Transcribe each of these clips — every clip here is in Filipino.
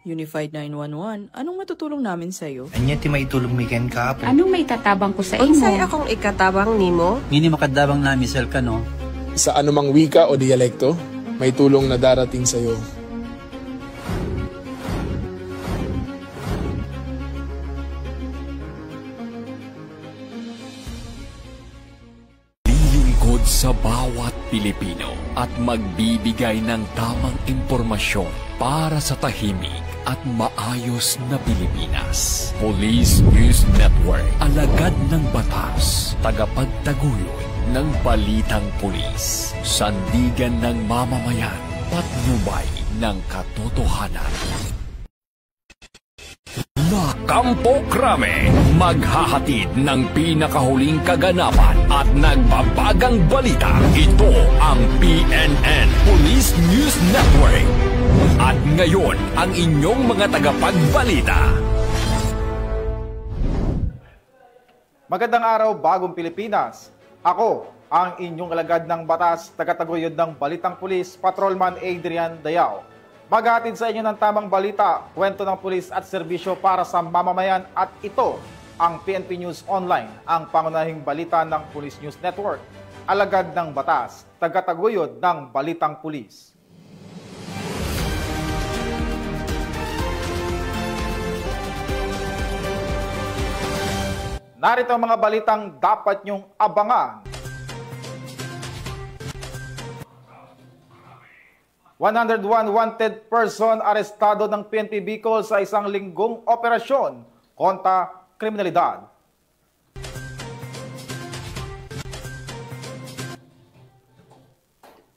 Unified 911, anong matutulong namin sa'yo? Anya ti maitulong miken ka po. Anong may tatabang ko sa imo? Unsay akong ikatabang nimo? Ngini makadabang na misal ka no? Sa anumang wika o dialekto, may tulong na darating sa iyo. Lilingkod sa bawat Pilipino at magbibigay ng tamang impormasyon para sa tahimik at maayos na Pilipinas. Police News Network, alagad ng batas, tagapagtaguyod ng balitang pulis, sandigan ng mamamayan, patnubay ng katotohanan. La Campo Crame, maghahatid ng pinakahuling kaganapan at nagbabagang balita. Ito ang PNN Police News Network. At ngayon, ang inyong mga tagapagbalita. Magandang araw, bagong Pilipinas. Ako, ang inyong alagad ng batas, tagataguyod ng Balitang Pulis, Patrolman Adrian Dayao. Maghatid sa inyo ng tamang balita, kwento ng pulis at serbisyo para sa mamamayan at ito ang PNP News Online, ang pangunahing balita ng Police News Network. Alagad ng batas, tagataguyod ng Balitang Pulis. Narito ang mga balitang dapat nyong abangan. 101 wanted person arestado ng PNP Bicol sa isang linggong operasyon kontra kriminalidad.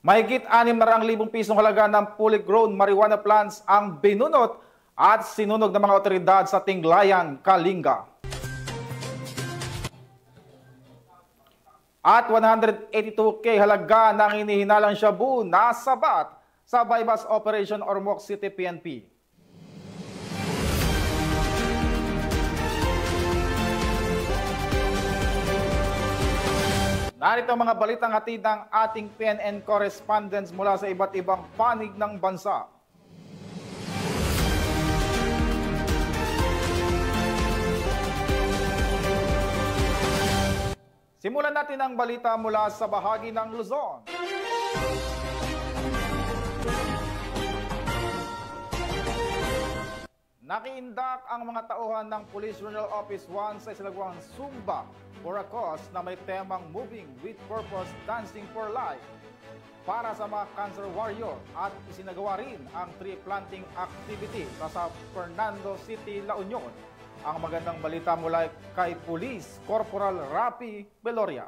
Mahigit 600,000 pisong halaga ng fully grown marijuana plants ang binunot at sinunog ng mga otoridad sa Tinglayan, Kalinga. At 182K halaga ng hinihinalang shabu na sabat sa bypass operation Ormoc City PNP. Narito ang mga balitang hatid ng ating PNN correspondents mula sa iba't ibang panig ng bansa. Simulan natin ang balita mula sa bahagi ng Luzon. Nakiindak ang mga tauhan ng Police Regional Office 1 sa isalagwang Zumba for a cause na may temang Moving with Purpose, Dancing for Life para sa mga cancer warrior at isinagawa rin ang tree planting activity sa San Fernando City, La Union. Ang magandang balita mula kay Police Corporal Rapi Beloria.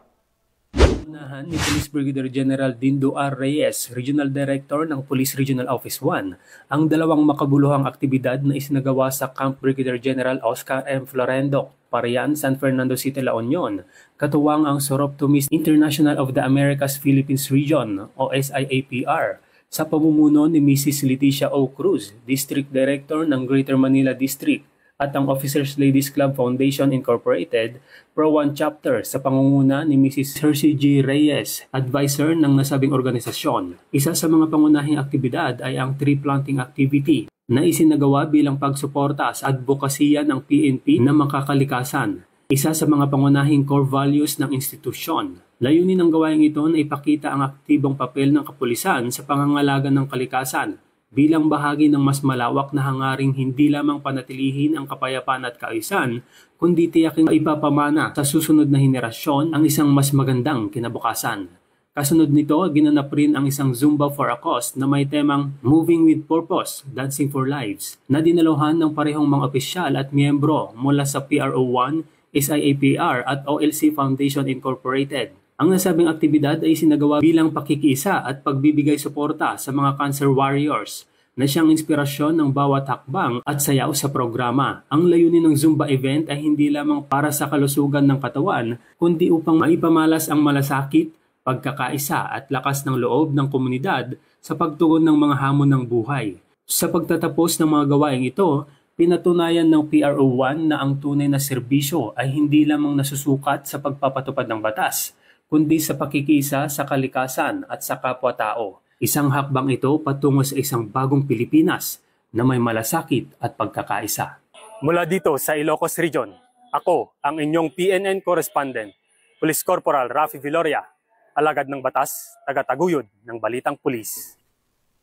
Unahan ni Police Brigadier General Dindo R. Reyes, Regional Director ng Police Regional Office 1, ang dalawang makabuluhang aktibidad na isinagawa sa Camp Brigadier General Oscar M. Florendo, Parian, San Fernando City, La Union, katuwang ang Soroptimist International of the Americas Philippines Region o SIAPR, sa pamumuno ni Mrs. Leticia O. Cruz, District Director ng Greater Manila District, at ang Officers Ladies Club Foundation Incorporated, Pro 1 Chapter sa pangunguna ni Mrs. Cersei G. Reyes, advisor ng nasabing organisasyon. Isa sa mga pangunahing aktibidad ay ang tree planting activity na isinagawa bilang pagsuporta sa advokasya ng PNP na makakalikasan. Isa sa mga pangunahing core values ng institusyon. Layunin ng gawaing ito na ipakita ang aktibong papel ng kapulisan sa pangangalaga ng kalikasan bilang bahagi ng mas malawak na hangaring hindi lamang panatilihin ang kapayapaan at kaayusan, kundi tiyaking ipapamana sa susunod na henerasyon ang isang mas magandang kinabukasan. Kasunod nito, ginanap rin ang isang Zumba for a Cause na may temang Moving with Purpose, Dancing for Lives, na dinaluhan ng parehong mga opisyal at miyembro mula sa PRO1, SIAPR at OLC Foundation Incorporated. Ang nasabing aktibidad ay sinagawa bilang pakikiisa at pagbibigay suporta sa mga cancer warriors na siyang inspirasyon ng bawat hakbang at sayaw sa programa. Ang layunin ng Zumba event ay hindi lamang para sa kalusugan ng katawan, kundi upang maipamalas ang malasakit, pagkakaisa at lakas ng loob ng komunidad sa pagtugon ng mga hamon ng buhay. Sa pagtatapos ng mga gawaing ito, pinatunayan ng PRO1 na ang tunay na serbisyo ay hindi lamang nasusukat sa pagpapatupad ng batas, kundi sa pakikisa sa kalikasan at sa kapwa-tao. Isang hakbang ito patungo sa isang bagong Pilipinas na may malasakit at pagkakaisa. Mula dito sa Ilocos Region, ako ang inyong PNN correspondent, Police Corporal Rafi Viloria, alagad ng batas, tagataguyod ng Balitang Pulis.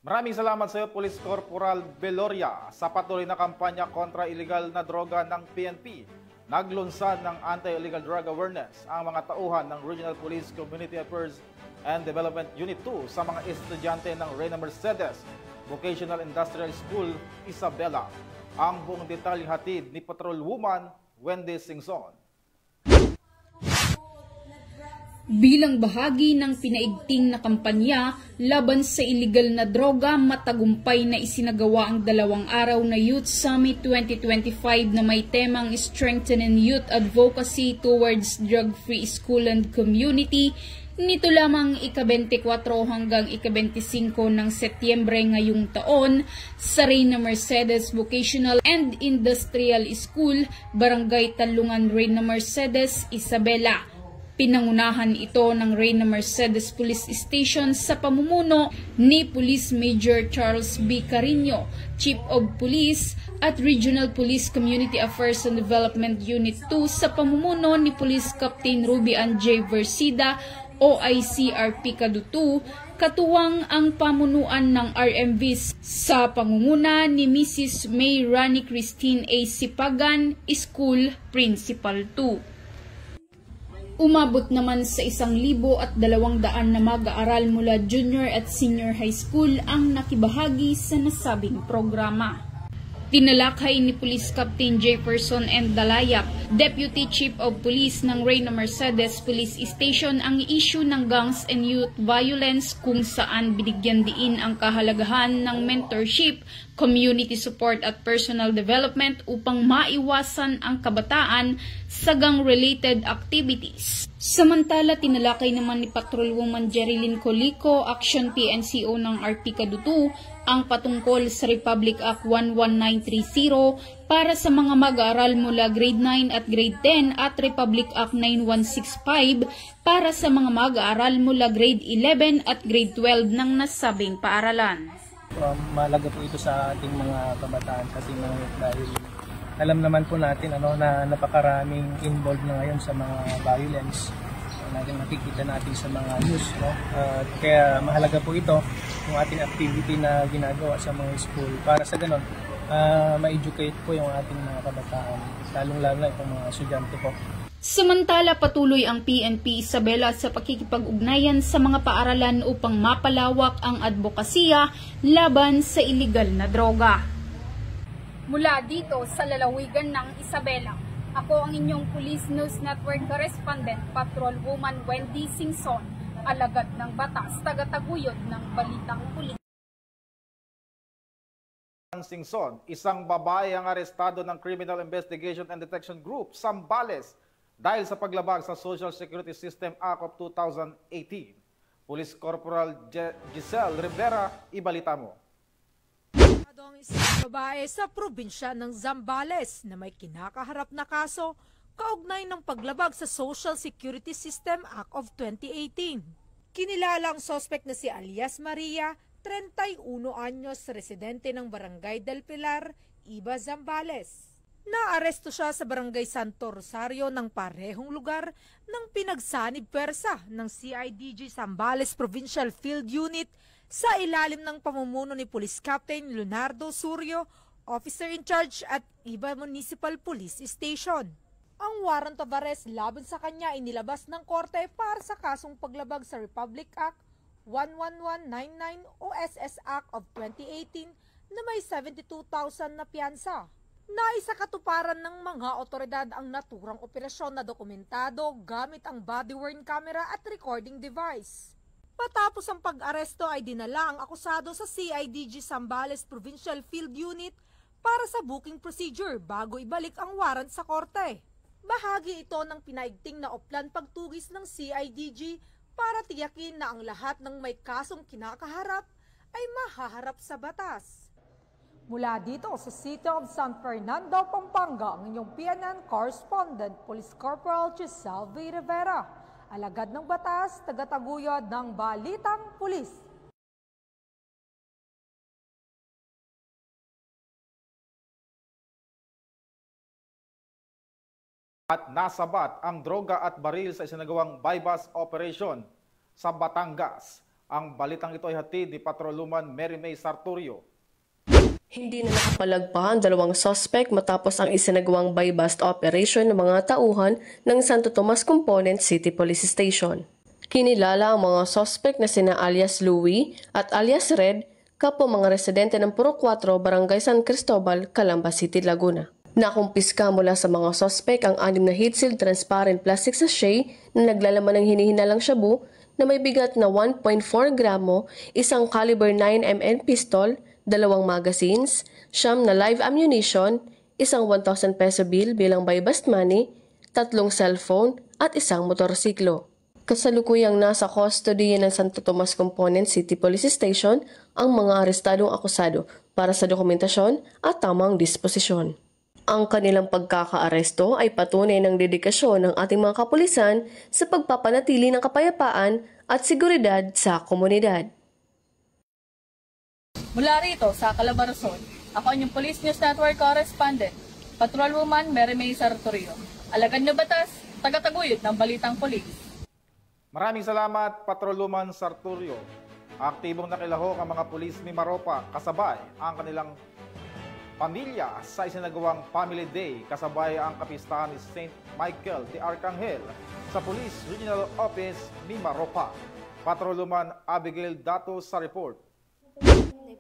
Maraming salamat sa iyo, Police Corporal Viloria, sa patuloy na kampanya kontra illegal na droga ng PNP. Naglunsad ng Anti-Illegal Drug Awareness ang mga tauhan ng Regional Police Community Affairs and Development Unit 2 sa mga estudyante ng Reyna Mercedes Vocational Industrial School, Isabela. Ang buong detalye hatid ni Patrolwoman Wendy Singson. Bilang bahagi ng pinaigting na kampanya laban sa iligal na droga, matagumpay na isinagawa ang 2 araw na Youth Summit 2025 na may temang Strengthening Youth Advocacy Towards Drug-Free School and Community. Nito lamang ika-24 hanggang ika-25 ng Setyembre ngayong taon sa Reyna Mercedes Vocational and Industrial School, Barangay Talungan, Reyna Mercedes, Isabela. Pinangunahan ito ng Reyna Mercedes Police Station sa pamumuno ni Police Major Charles B. Carino, Chief of Police, at Regional Police Community Affairs and Development Unit 2 sa pamumuno ni Police Captain Ruby Ann J. Versida, OICRP Kadutu, katuwang ang pamunuan ng RMVs sa pangunguna ni Mrs. May Rani Christine A. Sipagan, School Principal 2. Umabot naman sa 1,200 na mag-aaral mula junior at senior high school ang nakibahagi sa nasabing programa. Tinalakay ni Police Captain Jefferson N. Dalayap, Deputy Chief of Police ng Reyna Mercedes Police Station, ang issue ng gangs and youth violence kung saan binigyan diin ang kahalagahan ng mentorship, community support at personal development upang maiwasan ang kabataan sa gang-related activities. Samantala, tinalakay naman ni Patrolwoman Jerilyn Colico, Action PNCO ng RP Kadutu, ang patungkol sa Republic Act 11930 para sa mga mag-aaral mula grade 9 at grade 10 at Republic Act 9165 para sa mga mag-aaral mula grade 11 at grade 12 ng nasabing paaralan. Mahalaga po ito sa ating mga kabataan kasi dahil alam naman po natin na napakaraming involved na ngayon sa mga violence natin nakikita natin sa mga news, kaya mahalaga po ito yung ating activity na ginagawa sa mga school para sa ganon ma-educate po yung ating mga kabataan, lalong-lalo na itong mga estudyante po. Samantala, patuloy ang PNP Isabela sa pakikipag-ugnayan sa mga paaralan upang mapalawak ang advokasya laban sa iligal na droga. Mula dito sa lalawigan ng Isabela, ako ang inyong Police News Network Correspondent, Patrolwoman Wendy Singson, alagad ng batas, tagataguyod ng Balitang Pulis. Singson, isang babae ang arestado ng Criminal Investigation and Detection Group, Zambales, dahil sa paglabag sa Social Security System Act of 2018. Police Corporal Giselle Rivera, ibalita mo. Ang isang babae sa probinsya ng Zambales na may kinakaharap na kaso kaugnay ng paglabag sa Social Security System Act of 2018. Kinilala ang suspect na si Alias Maria, 31 anyos, residente ng Barangay del Pilar, Iba, Zambales. Naaresto siya sa Barangay Santo Rosario ng parehong lugar ng pinagsanib pwersa ng CIDG Zambales Provincial Field Unit sa ilalim ng pamumuno ni Police Captain Leonardo Surio, Officer in Charge at Iba Municipal Police Station. Ang warrant of arrest laban sa kanya ay nilabas ng korte para sa kasong paglabag sa Republic Act 11199 o SS Act of 2018 na may 72,000 na piyansa. Naisakatuparan ng mga otoridad ang naturang operasyon na dokumentado gamit ang body-worn camera at recording device. Matapos ang pag-aresto ay dinala ang akusado sa CIDG Zambales Provincial Field Unit para sa booking procedure bago ibalik ang warrant sa korte. Bahagi ito ng pinaigting na oplan pagtugis ng CIDG para tiyakin na ang lahat ng may kasong kinakaharap ay mahaharap sa batas. Mula dito sa City of San Fernando, Pampanga, ang inyong PNN correspondent, Police Corporal Giselle V. Rivera. Alagad ng batas, tagataguyod ng Balitang Pulis. At nasabat ang droga at baril sa isinagawang bypass operation sa Batangas. Ang balitang ito ay hatid ni Patroluman Mary May Sarturio. Hindi na nakapalagpa ang dalawang suspect matapos ang isinagawang buy-bust operation ng mga tauhan ng Santo Tomas Component City Police Station. Kinilala ang mga suspect na sina alias Louie at alias Red, kapwa mga residente ng Puro 4, Barangay San Cristobal, Calamba City, Laguna. Nakumpiska mula sa mga suspect ang 6 na heat-sealed transparent plastic sachet na naglalaman ng hinihinalang shabu na may bigat na 1.4 gramo, isang caliber 9mm pistol, 2 magazines, 9 na live ammunition, isang 1,000 peso bill bilang buy-bust money, 3 cellphone at isang motorsiklo. Kasalukuyang nasa custody ng Santo Tomas Component City Police Station ang mga arestadong akusado para sa dokumentasyon at tamang disposisyon. Ang kanilang pagkakaaresto ay patunay ng dedikasyon ng ating mga kapulisan sa pagpapanatili ng kapayapaan at seguridad sa komunidad. Mula rito sa Calabarzon, ako ang inyong Police News Network Correspondent, Patrolwoman Mary May Sarturio. Alagad na batas, tagataguyod ng Balitang Pulis. Maraming salamat, Patrolwoman Sarturio. Aktibong nakilahok ang mga pulis Mimaropa kasabay ang kanilang pamilya sa isinagawang Family Day kasabay ang kapistahan ni St. Michael de Arcangel sa Police Regional Office Mimaropa. Patrolwoman Abigail Dato sa report.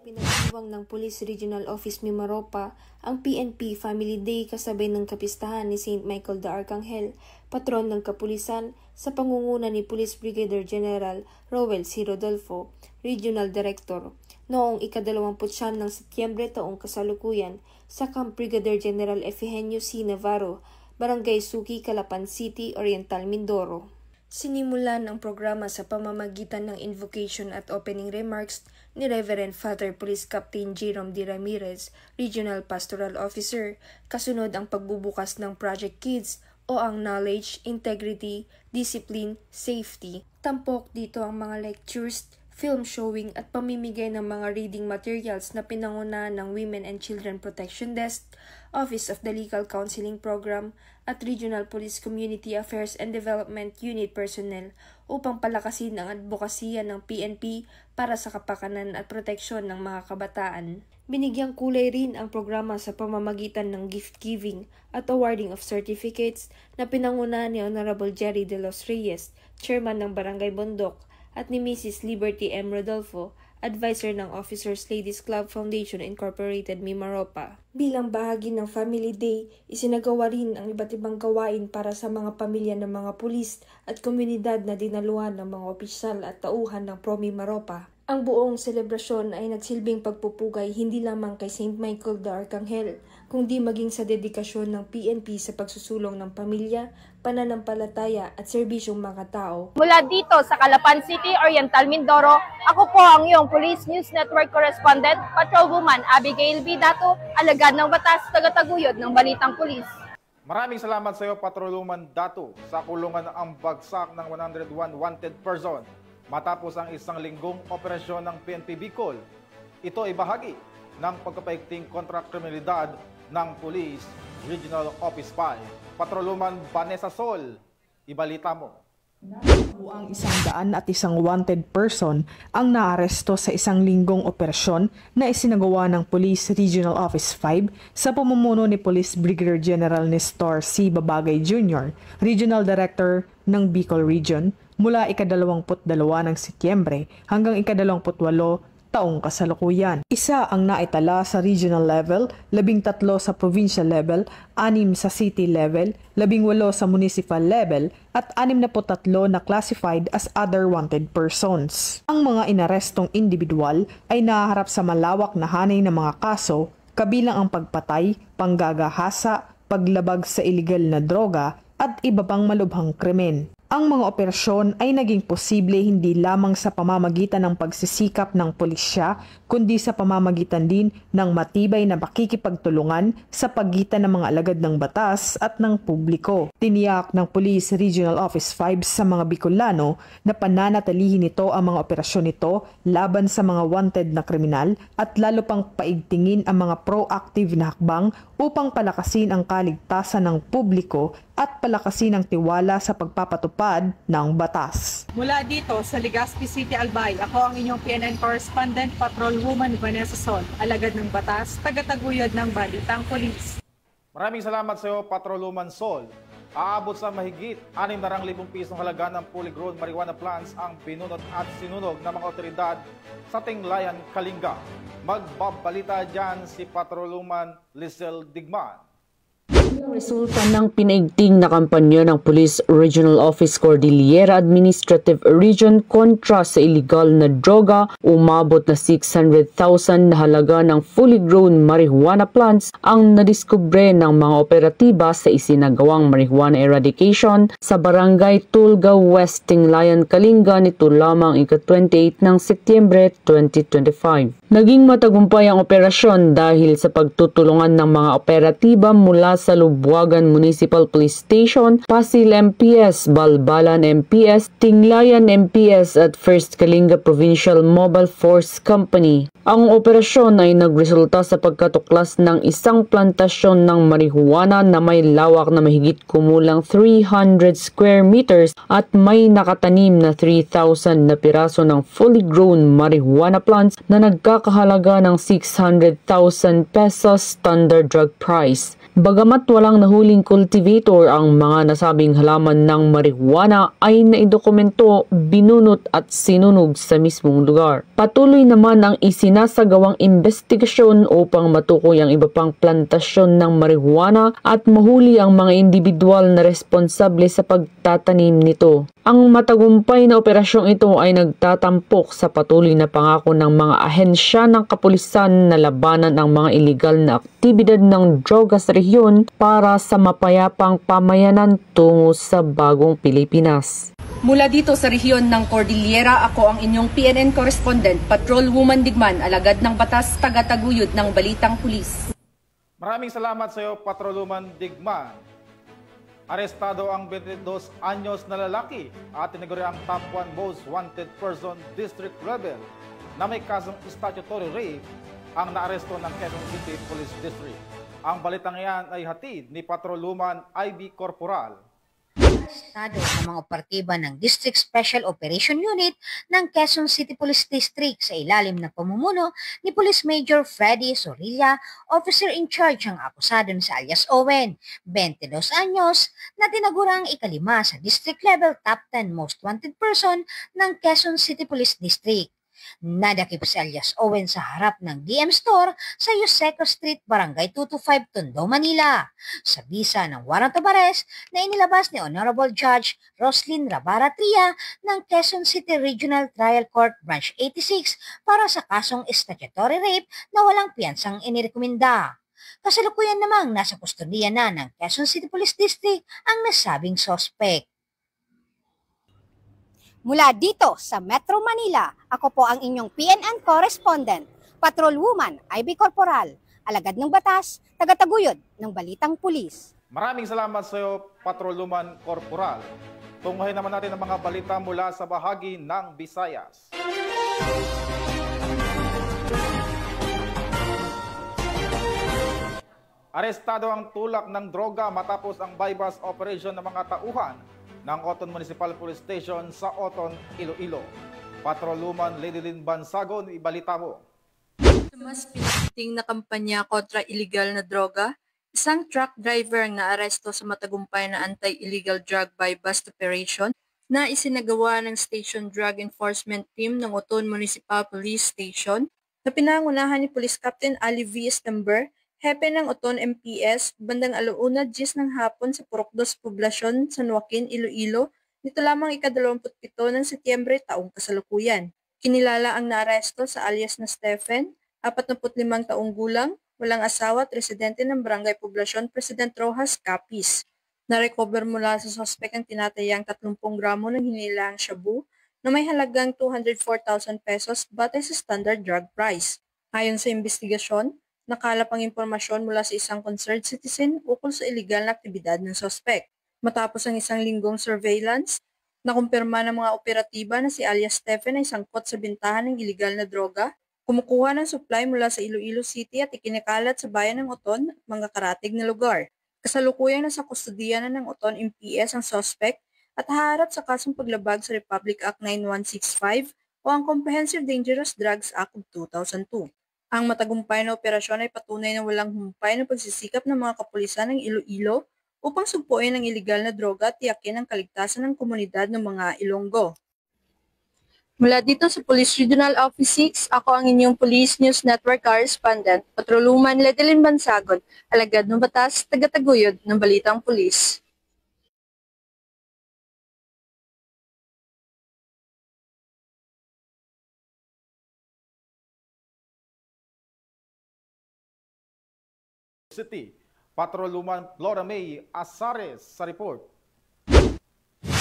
Pinagdiwang ng Police Regional Office Mimaropa ang PNP Family Day kasabay ng kapistahan ni St. Michael de Arcangel, patron ng kapulisan, sa pangunguna ni Police Brigadier General Rowel C. Rodolfo, Regional Director, noong ika-29 ng Setyembre taong kasalukuyan sa Camp Brigadier General Efegenio C. Navarro, Barangay Suki, Calapan City, Oriental, Mindoro. Sinimulan ang programa sa pamamagitan ng invocation at opening remarks ni Reverend Father Police Captain Jerome D. Ramirez, Regional Pastoral Officer, kasunod ang pagbubukas ng Project Kids o ang Knowledge, Integrity, Discipline, Safety. Tampok dito ang mga lectures, film showing at pamimigay ng mga reading materials na pinangunahan ng Women and Children Protection Desk, Office of the Legal Counseling Program at Regional Police Community Affairs and Development Unit personnel upang palakasin ang advokasya ng PNP para sa kapakanan at proteksyon ng mga kabataan. Binigyang kulay rin ang programa sa pamamagitan ng gift giving at awarding of certificates na pinangunahan ni Honorable Jerry De Los Reyes, Chairman ng Barangay Bondok, at ni Mrs. Liberty M. Rodolfo, Advisor ng Officers Ladies Club Foundation Incorporated, Mimaropa. Bilang bahagi ng Family Day, isinagawa rin ang iba't ibang gawain para sa mga pamilya ng mga pulis at komunidad na dinaluhan ng mga opisyal at tauhan ng Pro Mimaropa. Ang buong selebrasyon ay nagsilbing pagpupugay hindi lamang kay St. Michael de Arcangel, kundi maging sa dedikasyon ng PNP sa pagsusulong ng pamilya, pananampalataya at serbisyong mga tao. Mula dito sa Calapan City, Oriental, Mindoro, ako po ang iyong Police News Network Correspondent, Patrolwoman Abigail B. Dato, alagad ng batas, tagataguyod ng Balitang Pulis. Maraming salamat sa iyo, Patrolwoman Dato, sa kulungan ang bagsak ng 101 wanted person matapos ang isang linggong operasyon ng PNP Bicol. Ito ay bahagi ng pagpapaigting kontra kriminalidad ng Police Regional Office 5. Patrolwoman Vanessa Sol, ibalita mo. Ang 101 wanted person ang naaresto sa isang linggong operasyon na isinagawa ng Police Regional Office 5 sa pamumuno ni Police Brigadier General Nestor C. Babagay Jr., Regional Director ng Bicol Region, mula ika-22 ng Setyembre hanggang ika-28 taong kasalukuyan. Isa ang naitala sa regional level, 13 sa provincial level, 6 sa city level, 18 sa municipal level, at 63 na classified as other wanted persons. Ang mga inarestong individual ay nahaharap sa malawak na hanay ng mga kaso, kabilang ang pagpatay, panggagahasa, paglabag sa iligal na droga, at iba pang malubhang krimen. Ang mga operasyon ay naging posible hindi lamang sa pamamagitan ng pagsisikap ng pulisya, kundi sa pamamagitan din ng matibay na pakikipagtulungan sa pagitan ng mga alagad ng batas at ng publiko. Tiniyak ng Police Regional Office 5 sa mga Bicolano na pananatilihin nito ang mga operasyon nito laban sa mga wanted na kriminal at lalo pang paigtingin ang mga proactive na hakbang upang palakasin ang kaligtasan ng publiko at palakasin ang tiwala sa pagpapatupad ng batas. Mula dito sa Legazpi City, Albay, ako ang inyong PNN correspondent, Patrolwoman Vanessa Sol, alagad ng batas, tagataguyod ng Balitang Pulis. Maraming salamat sa iyo, Patrolwoman Sol. Aabot sa mahigit 600,000 pisong halaga ng fully grown marijuana plants ang binunot at sinunog ng mga otoridad sa Tinglayan, Kalinga. Magbabalita dyan si Patrolwoman Lisel Digman. Resulta ng pinaigting na kampanya ng Police Regional Office Cordillera Administrative Region kontra sa illegal na droga, umabot na 600,000 na halaga ng fully grown marijuana plants ang nadiskubre ng mga operatiba sa isinagawang marijuana eradication sa Barangay Tulga West, Tinglayan, Kalinga nito lamang ika-28 ng Setyembre 2025. Naging matagumpay ang operasyon dahil sa pagtutulungan ng mga operatiba mula sa Lubuagan Municipal Police Station, Pasil MPS, Balbalan MPS, Tinglayan MPS at First Kalinga Provincial Mobile Force Company. Ang operasyon ay nagresulta sa pagkatuklas ng isang plantasyon ng marijuana na may lawak na mahigit kumulang 300 square meters at may nakatanim na 3,000 na piraso ng fully grown marijuana plants na nagkakahalaga ng 600,000 pesos standard drug price. Bagamat walang nahuling cultivator, ang mga nasabing halaman ng marijuana ay naidokumento, binunot at sinunog sa mismong lugar. Patuloy naman ang isinasagawang investigasyon upang matukoy ang iba pang plantasyon ng marijuana at mahuli ang mga individual na responsable sa pagtatanim nito. Ang matagumpay na operasyong ito ay nagtatampok sa patuloy na pangako ng mga ahensya ng kapulisan na labanan ang mga iligal na aktibidad ng droga sa rehiyon para sa mapayapang pamayanan tungo sa bagong Pilipinas. Mula dito sa rehiyon ng Cordillera, ako ang inyong PNN correspondent, Patrolwoman Digman, alagad ng batas, tagataguyod ng Balitang Pulis. Maraming salamat sa iyo, Patrolwoman Digman. Arestado ang 22 anyos na lalaki at tinaguri ang top 1 most wanted person district rebel na may kasong statutory rape ang naaresto ng Quezon City Police District. Ang balitang iyan ay hatid ni Patrolwoman IB Corporal. Arestado ang mga operatiba ng District Special Operation Unit ng Quezon City Police District sa ilalim ng pamumuno ni Police Major Freddy Sorilla, officer in charge ang akusado na si alias Owen, 22 anyos, na tinagurang ikalima sa district level top 10 most wanted person ng Quezon City Police District. Nadakip si alias Owen sa harap ng DM Store sa Yuseco Street, Barangay 225, Tondo, Manila, sa bisa ng warrant of arrest na inilabas ni Honorable Judge Roslyn Rabara Tria ng Quezon City Regional Trial Court Branch 86 para sa kasong statutory rape na walang piyansang inirekomenda. Kasalukuyan namang nasa kustodiya na ng Quezon City Police District ang nasabing suspect. Mula dito sa Metro Manila, ako po ang inyong PNN correspondent, Patrolwoman IB Corporal, alagad ng batas, tagataguyod ng Balitang Pulis. Maraming salamat sa iyo, Patrolwoman Corporal. Tunguhin naman natin ang mga balita mula sa bahagi ng Visayas. Arestado ang tulak ng droga matapos ang bypass operation ng mga tauhan ng Oton Municipal Police Station sa Oton, Iloilo. Patrolwoman Ledilyn Bansagon, ibalita mo. Mas pinaigting na kampanya kontra illegal na droga, isang truck driver ang naaresto sa matagumpay na anti-illegal drug bypass operation na isinagawa ng Station Drug Enforcement Team ng Oton Municipal Police Station na pinangunahan ni Police Captain Ali V. Estember, hepe ng Oton MPS, bandang 1:10 ng hapon sa Purok 2 Poblasyon, San Joaquin, Iloilo, nito lamang ika-27 ng Setyembre taong kasalukuyan. Kinilala ang naaresto sa alias na Stephen, 45 taong gulang, walang asawa at residente ng Barangay Poblasyon, President Rojas, Capiz. Na-recover mula sa suspect ang tinatayang 30 gramo ng hinilaang shabu na may halagang 204,000 pesos batay sa standard drug price. Ayon sa investigasyon, nakalap ang impormasyon mula sa isang concerned citizen ukol sa iligal na aktibidad ng suspect. Matapos ang isang linggong surveillance, nakumpirma ng mga operatiba na si alias Stephen ay sangkot sa bintahan ng iligal na droga, kumukuha ng supply mula sa Iloilo City at ikinakalat sa bayan ng Oton at mga karatig na lugar. Kasalukuyang nasa kustodiya na ng Oton MPS ang suspect at haharap sa kasong paglabag sa Republic Act 9165 o ang Comprehensive Dangerous Drugs Act of 2002. Ang matagumpay na operasyon ay patunay na walang humpay na pagsisikap ng mga kapulisan ng Iloilo upang sugpuin ang iligal na droga at tiyakin ang kaligtasan ng komunidad ng mga Ilonggo. Mula dito sa Police Regional Office 6, ako ang inyong Police News Network Correspondent, Patrolwoman Ledelyn Bansagon, alagad ng batas, tagataguyod ng Balitang Pulis. City, Patrolwoman Flora May Asares sa report.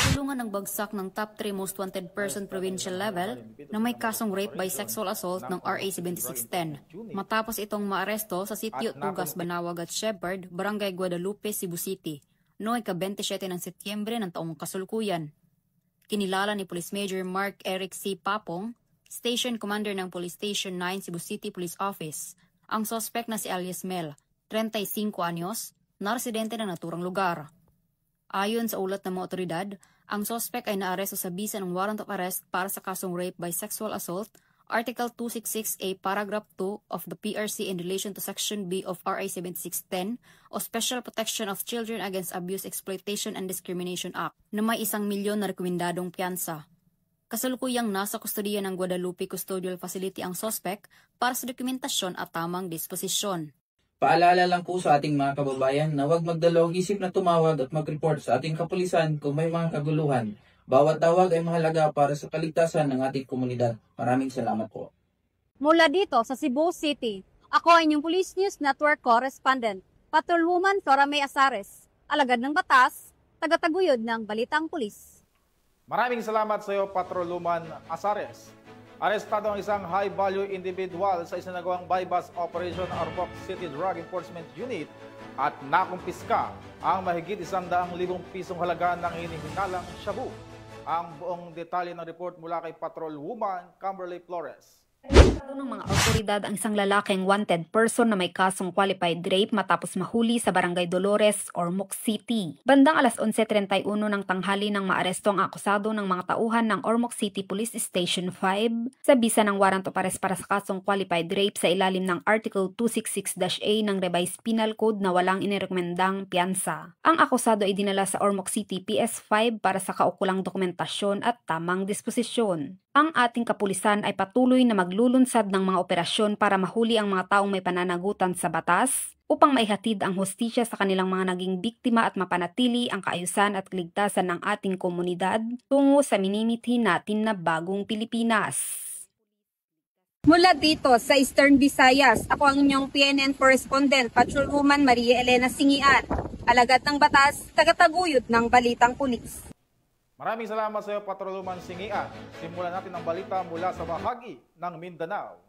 Tulungan ng bagsak ng top 3 most wanted person provincial level na may kasong rape by sexual assault ng RA 7610. Matapos itong maaresto sa sitio Tugas, Banawag at Shepherd, Barangay Guadalupe, Cebu City, noong ika-27 ng Setyembre ng taong kasalukuyan. Kinilala ni Police Major Mark Eric C. Papong, Station Commander ng Police Station 9 Cebu City Police Office, ang suspect na si alias Mel, 35 anyos, na residente ng naturang lugar. Ayon sa ulat ng mga otoridad, ang suspect ay naaresto sa bisa ng warrant of arrest para sa kasong rape by sexual assault, Article 266A, Paragraph 2 of the PRC in relation to Section B of RA 7610 o Special Protection of Children Against Abuse, Exploitation and Discrimination Act na may 1 milyon na rekomendadong piyansa. Kasalukuyang nasa kustodiya ng Guadalupe Custodial Facility ang suspect para sa dokumentasyon at tamang disposisyon. Paalala lang po sa ating mga kababayan na huwag magdalawang isip na tumawag at mag-report sa ating kapulisan kung may mga kaguluhan. Bawat tawag ay mahalaga para sa kaligtasan ng ating komunidad. Maraming salamat po. Mula dito sa Cebu City, ako ang inyong Police News Network Correspondent, Patrolwoman Flora May Asares, alagad ng batas, tagataguyod ng Balitang Pulis. Maraming salamat sa iyo, Patrolwoman Asares. Arestado ang isang high-value individual sa isinagawang buy-bust operation Arboc City Drug Enforcement Unit at nakumpiska ang mahigit 100,000 pisong halaga ng hinihinalang shabu. Ang buong detalye ng report mula kay Patrolwoman Kimberly Flores. Arestado ng mga otoridad ang isang lalaking wanted person na may kasong qualified rape matapos mahuli sa Barangay Dolores, Ormoc City. Bandang alas 11:31 ng tanghali nang maaresto ang akusado ng mga tauhan ng Ormoc City Police Station 5 sa bisa ng warrant of arrest para sa kasong qualified rape sa ilalim ng Article 266-A ng Revised Penal Code na walang inirekomendang piyansa. Ang akusado ay dinala sa Ormoc City PS5 para sa kaukulang dokumentasyon at tamang disposisyon. Ang ating kapulisan ay patuloy na maglulunsad ng mga operasyon para mahuli ang mga taong may pananagutan sa batas upang maihatid ang hustisya sa kanilang mga naging biktima at mapanatili ang kaayusan at kaligtasan ng ating komunidad tungo sa minimithi natin na bagong Pilipinas. Mula dito sa Eastern Visayas, ako ang inyong PNN Correspondent, Patrolwoman Maria Elena Singian, alagad ng batas, tagataguyod ng Balitang Pulis. Maraming salamat sa iyo, Patrolwoman Singian. Simulan natin ang balita mula sa bahagi ng Mindanao.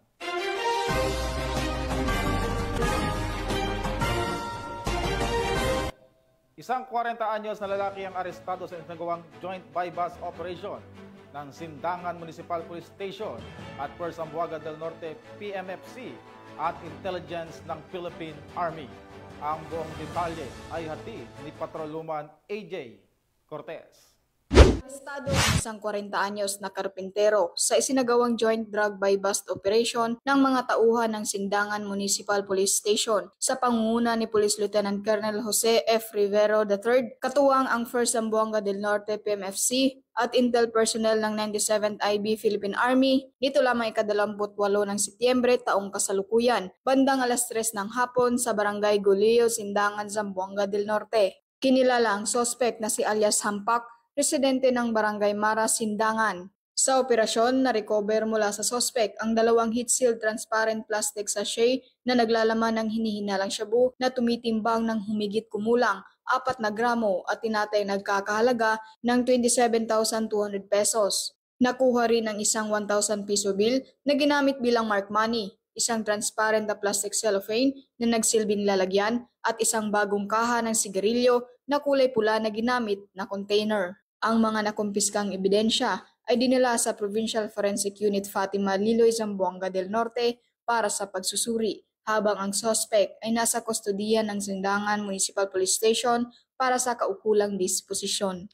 Isang 40 anyos na lalaki ang arestado sa nagawang joint buy-bust operation ng Sindangan Municipal Police Station at First Zamboanga del Norte PMFC at Intelligence ng Philippine Army. Ang buong detalye ay hatid ni Patrolwoman AJ Cortez. Arestado ang isang 40 anyos na karpintero sa isinagawang joint drug buy-bust operation ng mga tauhan ng Sindangan Municipal Police Station sa pangunguna ni Police Lieutenant Colonel Jose F. Rivero III, katuwang ang 1st Zamboanga del Norte PMFC at Intel personnel ng 97th IB Philippine Army dito lamang ika-28 ng Setyembre taong kasalukuyan, bandang alas 3 ng hapon sa Barangay Goleo, Sindangan, Zamboanga del Norte. Kinilala ang suspect na si alias Hampak, residente ng Barangay Mara, Sindangan. Sa operasyon, na-recover mula sa suspect ang 2 heat-sealed transparent plastic sachet na naglalaman ng hinihinalang shabu na tumitimbang ng humigit kumulang 4 na gramo at tinatay nagkakahalaga ng 27,200 pesos. Nakuha rin ang isang 1,000 piso bill na ginamit bilang mark money, isang transparent na plastic cellophane na nagsilbing lalagyan at isang bagong kaha ng sigarilyo na kulay pula na ginamit na container. Ang mga nakumpiskang ebidensya ay dinala sa Provincial Forensic Unit Fatima Liloy, Zamboanga del Norte para sa pagsusuri habang ang suspect ay nasa kustodiya ng Sindangan Municipal Police Station para sa kaukulang disposisyon.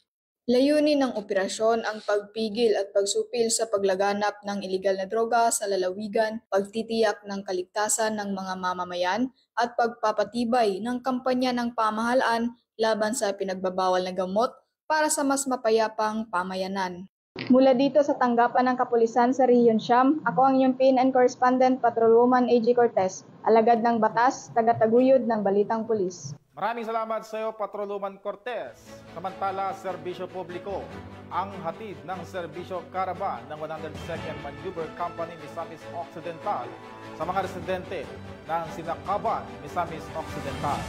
Layunin ng operasyon ang pagpigil at pagsupil sa paglaganap ng iligal na droga sa lalawigan, pagtitiyak ng kaligtasan ng mga mamamayan at pagpapatibay ng kampanya ng pamahalaan laban sa pinagbabawal na gamot para sa mas mapayapang pamayanan. Mula dito sa tanggapan ng kapulisan sa Region Siyam, ako ang iyong PNN Correspondent Patrolwoman AG Cortez, alagad ng batas, tagataguyod ng Balitang Pulis. Maraming salamat sa iyo, Patrolwoman Cortez. Samantala, serbisyo publiko, ang hatid ng serbisyo caravan ng 102nd Maneuver Company Misamis Occidental sa mga residente ng Sinakaban, Misamis Occidental.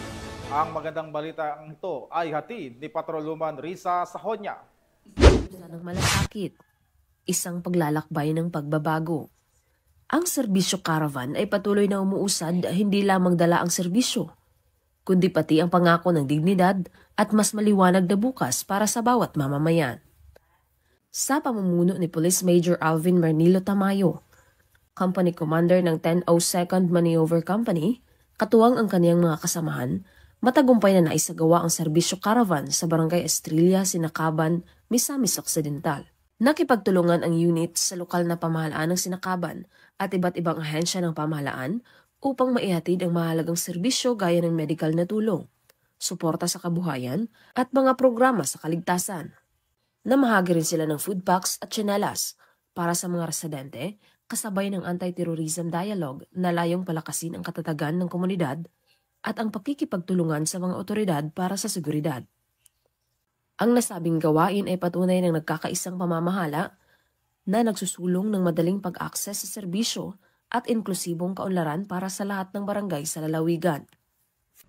Ang magandang balita ito ay hatid ni Patrolwoman Risa Sahonya. Ng malasakit, isang paglalakbay ng pagbabago. Ang serbisyo caravan ay patuloy na umuusad, hindi lamang dala ang serbisyo, kundi pati ang pangako ng dignidad at mas maliwanag na bukas para sa bawat mamamayan. Sa pamumuno ni Police Major Alvin Marnilo Tamayo, Company Commander ng 102nd Maneuver Company, katuwang ang kaniyang mga kasamahan, matagumpay na naisagawa ang serbisyo caravan sa Barangay Estrella, Sinakaban, Misamis Occidental. Nakipagtulungan ang unit sa lokal na pamahalaan ng Sinakaban at iba't ibang ahensya ng pamahalaan upang maihatid ang mahalagang serbisyo gaya ng medical na tulong, suporta sa kabuhayan at mga programa sa kaligtasan. Namahagi rin sila ng food packs at tsinelas para sa mga residente kasabay ng anti-terrorism dialogue na layong palakasin ang katatagan ng komunidad at ang pakikipagtulungan sa mga otoridad para sa seguridad. Ang nasabing gawain ay patunay ng nagkakaisang pamamahala na nagsusulong ng madaling pag-akses sa serbisyo at inklusibong kaunlaran para sa lahat ng barangay sa lalawigan.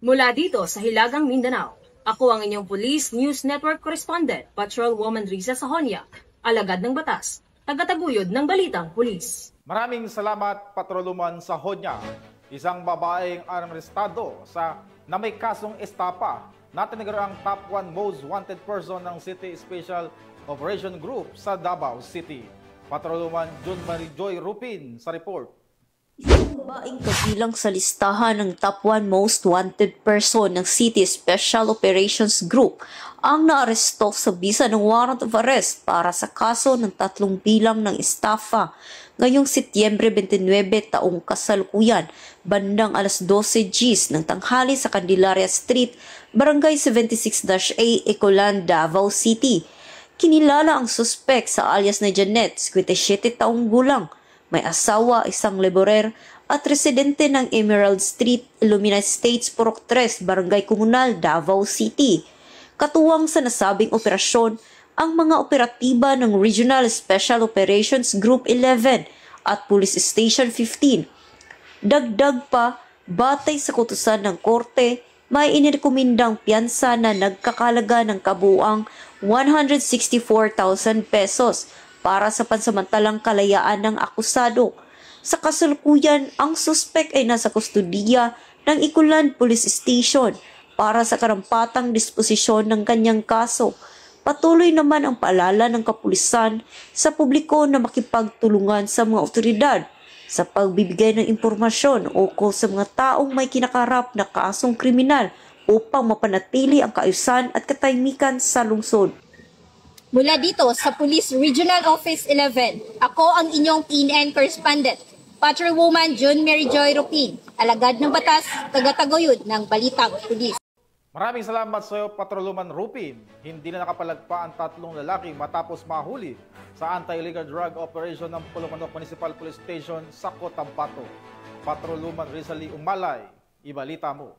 Mula dito sa Hilagang Mindanao, ako ang inyong Police News Network Correspondent, Patrolwoman Risa Sahonya, alagad ng batas, tagataguyod ng Balitang Pulis. Maraming salamat, Patrolwoman Sahonya. Isang babaeng arestado na may kasong estapa na tinaguro ang top 1 most wanted person ng City Special Operation Group sa Davao City. Patrolwoman June Marie Joy Rupin sa report. Isang babaeng kabilang sa listahan ng top 1 most wanted person ng City Special Operations Group ang naaresto sa bisa ng warrant of arrest para sa kaso ng 3 bilang ng estafa ngayong Setyembre 29 taong kasalukuyan bandang alas 12 Gs ng tanghali sa Candelaria Street, Barangay 76-A, Ecolan, Davao City. Kinilala ang suspek sa alias na Janet, 57 taong gulang, may asawa, isang laborer at residente ng Emerald Street, Illumina Estates, Purok 3, Barangay Comunal, Davao City. Katuwang sa nasabing operasyon, ang mga operatiba ng Regional Special Operations Group 11 at Police Station 15. Dagdag pa, batay sa kutusan ng korte, may inirekomendang piyansa na nagkakalaga ng kabuuang 164,000 pesos para sa pansamantalang kalayaan ng akusado. Sa kasalukuyan, ang suspek ay nasa kustodiya ng Ikulan Police Station para sa karampatang disposisyon ng kanyang kaso. Patuloy naman ang paalala ng kapulisan sa publiko na makipagtulungan sa mga otoridad sa pagbibigay ng impormasyon ukol sa mga taong may kinakarap na kasong kriminal upang mapanatili ang kaayusan at katahimikan sa lungsod. Mula dito sa Police Regional Office 11, ako ang inyong PNN Correspondent, Patrolwoman June Mary Joy Rupin, alagad ng batas, tagataguyod ng Balitang Pulis. Maraming salamat sa iyo, Patrolwoman Rupin. Hindi na nakapalagpa ang 3 lalaki matapos mahuli sa anti-illegal drug operation ng Pulumanok Municipal Police Station sa Cotabato. Patrolwoman Rizali Umalay, ibalita mo.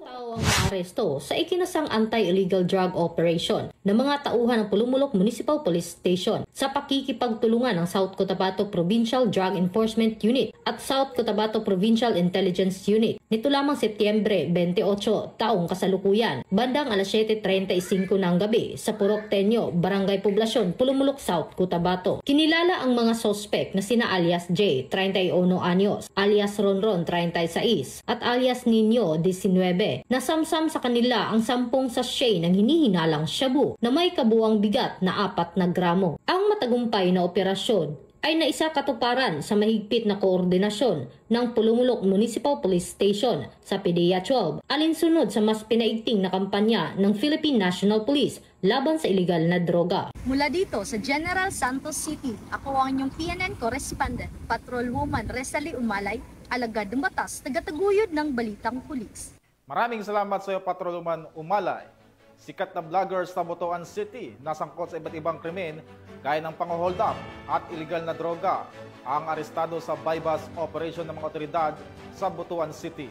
Tao ang naaresto sa ikinasang anti-illegal drug operation ng mga tauhan ng Pulumulok Municipal Police Station sa pakikipagtulungan ng South Cotabato Provincial Drug Enforcement Unit at South Cotabato Provincial Intelligence Unit nito lamang Setyembre 28 taong kasalukuyan bandang alas 7:35 ng gabi sa Purok Tenyo, Barangay Poblasyon, Pulumulok South, Cotabato. Kinilala ang mga sospek na sina alias J, 31 anyos, alias Ronron, 36 at alias Nino, 19 na samsam sa kanila ang 10 sachet ng hinihinalang shabu na may kabuwang bigat na 4 na gramo. Ang matagumpay na operasyon ay naisakatuparan sa mahigpit na koordinasyon ng Pulumulok Municipal Police Station sa PDEA 12 alinsunod sa mas pinaigting na kampanya ng Philippine National Police laban sa iligal na droga. Mula dito sa General Santos City, ako ang inyong PNN correspondent, Patrolwoman Resalie Umalay, alagad ng batas, tagataguyod ng Balitang Pulis. Maraming salamat sa iyo, Patrolwoman Umalay. Sikat na vlogger sa Butuan City nasangkot sa iba't ibang krimen gaya ng pang-hold up at iligal na droga ang arestado sa bypass operation ng mga otoridad sa Butuan City.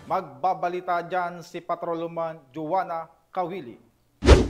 Magbabalita dyan si Patrolwoman Joanna Kawili.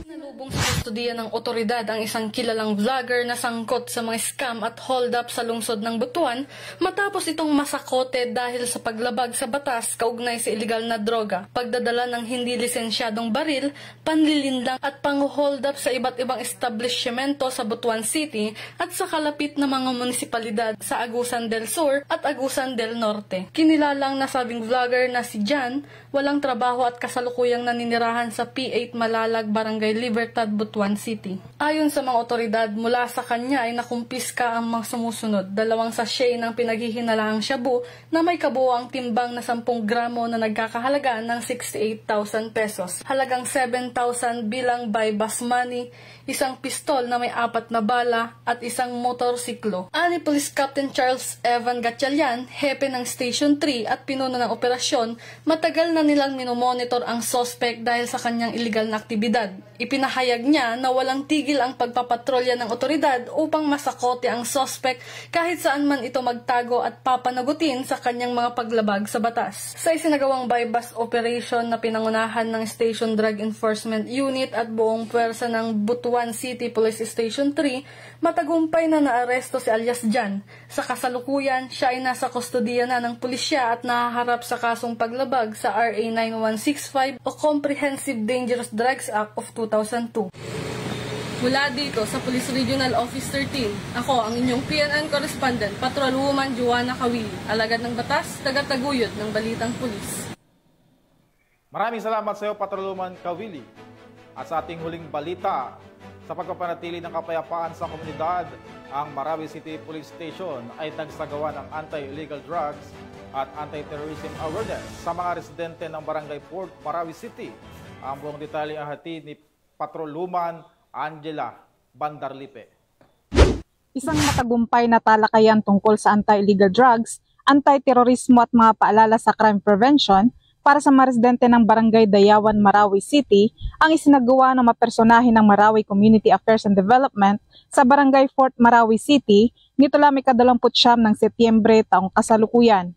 Nalubong sa kustodiya ng otoridad ang isang kilalang vlogger na sangkot sa mga scam at hold-up sa lungsod ng Butuan matapos itong masakote dahil sa paglabag sa batas kaugnay sa iligal na droga, pagdadala ng hindi lisensyadong baril, panlilindang at pang-hold-up sa iba't ibang establishmento sa Butuan City at sa kalapit na mga munisipalidad sa Agusan del Sur at Agusan del Norte. Kinilalang nasabing vlogger na si Jan, walang trabaho at kasalukuyang naninirahan sa P8 Malalag, Barangay Libertad, Butuan City. Ayon sa mga otoridad, mula sa kanya ay nakumpiska ang mga sumusunod: 2 sachet ng pinaghihinalahang shabu na may kabuoang timbang na 10 gramo na nagkakahalaga ng 68,000 pesos, halagang 7,000 bilang bypass money, isang pistol na may 4 na bala at isang motorsiklo. Ani Police Captain Charles Evan Gatchalian, hepe ng Station 3 at pinuno ng operasyon, matagal na nilang minomonitor ang suspect dahil sa kanyang illegal na aktibidad. Ipinahayag niya na walang tigil ang pagpapatrolya ng otoridad upang masakote ang suspect kahit saan man ito magtago at papanagutin sa kanyang mga paglabag sa batas. Sa isinagawang bypass operation na pinangunahan ng Station Drug Enforcement Unit at buong puwersa ng Butuan City Police Station 3, matagumpay na naaresto si alias Jan. Sa kasalukuyan, siya ay nasa kustodiya na ng pulisya at nahaharap sa kasong paglabag sa RA 9165 o Comprehensive Dangerous Drugs Act of 2002. Mula dito sa Police Regional Office 13, ako ang inyong PNN correspondent, Patrolwoman Joanna Kawili, alagad ng batas, tagataguyod ng Balitang Pulis. Maraming salamat sa iyo, Patrolwoman Kawili. At sa ating huling balita, sa pagpapanatili ng kapayapaan sa komunidad, ang Marawi City Police Station ay nagsagawa ng anti-illegal drugs at anti-terrorism awareness sa mga residente ng Barangay Port, Marawi City. Ang buong detalye ang hatid ni Patrolwoman Angela Bandarlipe. Isang matagumpay na talakayan tungkol sa anti-illegal drugs, anti-terorismo at mga paalala sa crime prevention para sa mga residente ng Barangay Dayawan, Marawi City ang isinagawa ng mga personahe ng Marawi Community Affairs and Development sa Barangay Fort, Marawi City nito lamang 29 ng Setyembre taong kasalukuyan.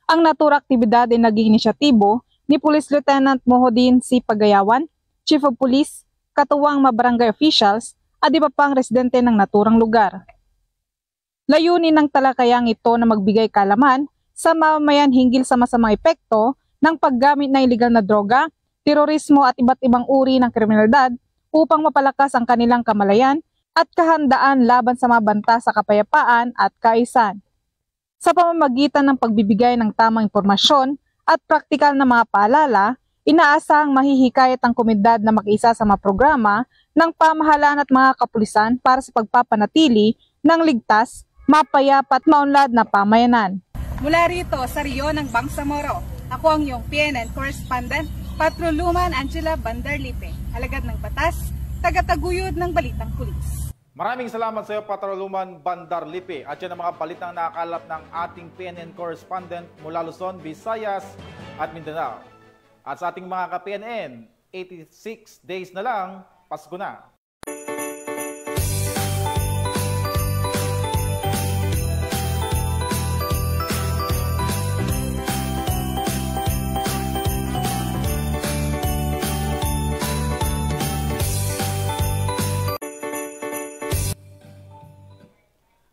Ang naturang aktibidad ay naging inisyatibo ni Police Lieutenant Mohodin C. Pagayawan, Chief of Police, katuwang mga barangay officials at iba pang residente ng naturang lugar. Layunin ng talakayang ito na magbigay kaalaman sa mamamayan hinggil sa masamang epekto ng paggamit ng iligal na droga, terorismo at iba't ibang uri ng kriminalidad upang mapalakas ang kanilang kamalayan at kahandaan laban sa mga banta sa kapayapaan at kaayusan. Sa pamamagitan ng pagbibigay ng tamang impormasyon at praktikal na mga paalala, inaasahang mahihikayat ang komunidad na makiisa sa mga programa ng pamahalaan at mga kapulisan para sa pagpapanatili ng ligtas, mapayapa at maunlad na pamayanan. Mula rito sa Rio ng Bangsamoro, ako ang iyong PNN correspondent, Patrolwoman Angela Bandarlipe, alagad ng batas, tagataguyod ng Balitang Pulis. Maraming salamat sa iyo, Patrolwoman Bandarlipe. At yan ang mga balitang nakakalap ng ating PNN correspondent mula Luzon, Visayas at Mindanao. At sa ating mga ka-PNN, 86 days na lang, Pasko na.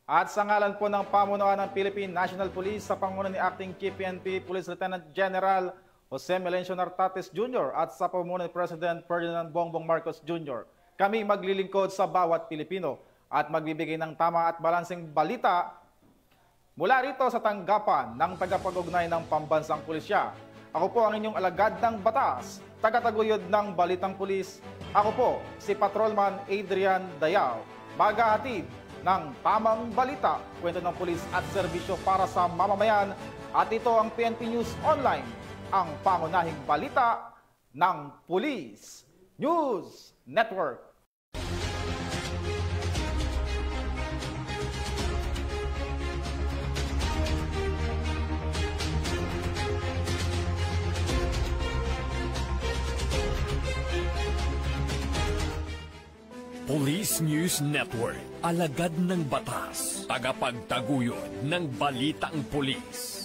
At sa ngalan po ng pamunuan ng Philippine National Police sa panguna ni Acting Chief PNP Police Lieutenant General Jose Melencio Nartates Jr. at sa pamumuno ni President Ferdinand Bongbong Marcos Jr., kami maglilingkod sa bawat Pilipino at magbibigay ng tama at balanseng balita mula rito sa tanggapan ng tagapag-ugnay ng Pambansang Pulisya. Ako po ang inyong alagad ng batas, tagataguyod ng Balitang Pulis. Ako po si Patrolman Adrian Dayao, maghahatid ng tamang balita, kwento ng pulis at serbisyo para sa mamamayan. At ito ang PNP News Online, ang pangunahing balita ng Police News Network. Police News Network, alagad ng batas, tagapagtaguyod ng balitang pulis.